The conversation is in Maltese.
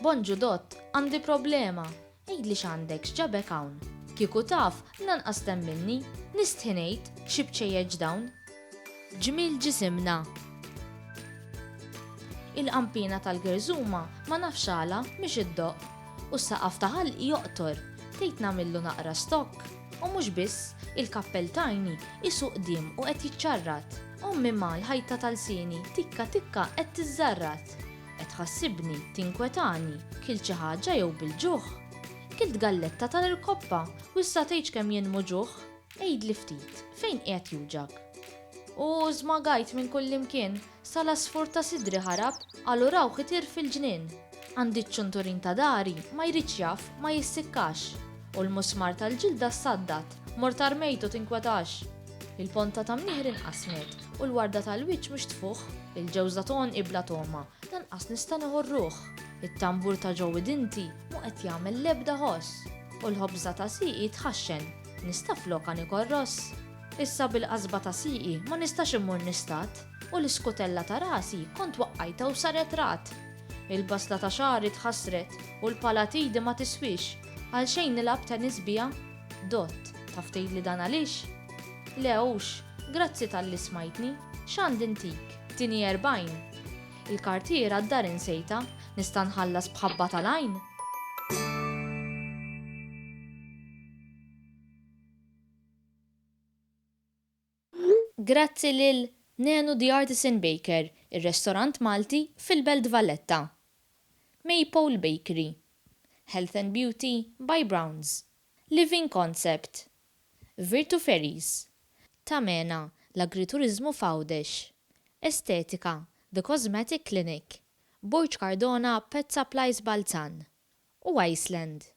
Bonġu Dott, għandi problema. Ejdli x'għandek x'ġabek hawn. Kieku taf, lanqas temminni, nistħinejt xibċejjeġ dawn. Ġmil ġisimna. Il-qampina tal-gerżuma ma nafx għala mhix iddoq u s-saqaf ta' ħalqi joqtor tgħid nagħmillu naqra stokk. U mhux biss, il-kappell tajni isu qdiem u qed jiċċarrat. Ommi l-ħajta tal-sini tikka tikka qed tiżżarrat. Qed tħassibni, tinkwetani, kil xi ħaġa jew bil-ġuħ. Kilt galletta tal-irkoppa u issa tgħid kemm jien muġuħ. Ejdli ftit, fejn qiegħed juġak? U żmagajt minn kullimkien, sal-asfur ta' sidri ħarab, għalu raw ħitir fil-ġnien. Għandi ċ-ċunturin ta' dari, ma jridx jaf, ma jissikkax. U l-musmar tal-ġilda s-saddat, mortar mejtu tinkwetax. Il-ponta ta' mniħr inqasmet u l-warda tal-wiċċ mhux tfuħ, il-ġewża ton ibla toma, lanqas nista' nieħu r-ruħ. It-tambur ta' ġewwi dinti mu qed jagħmel l-ebda ħoss. U l-ħobża ta' siqi tħaxxen, nista' floka nikorross. Issa bil-qasba ta' siqi ma nistax immur nistat u l-iskutella ta' rasi kont waqqajta u saret rat. Il-basla ta' xari tħassret u l-palatidi ma tiswix għal xejn nilab tenis bija. Dott, taf tgħidli dan għaliex? Lewx, grazzi tal-li smajtni, x'għandi intik, tini 40. Il-kartiera d-dar insejta, nista' nħallas bħabba tal-għajn. Grazzi lil Nenu the Artisan Baker, ir-restorant Malti fil-Belt Valletta. Maypole Bakery. Health and Beauty by Browns. Living Concept. Virtu Ferries. Tamena, l-agriturizmu Fawdex. Estetika, The Cosmetic Clinic. Borġ Cardona Pet Supplies Balzan. U Iceland.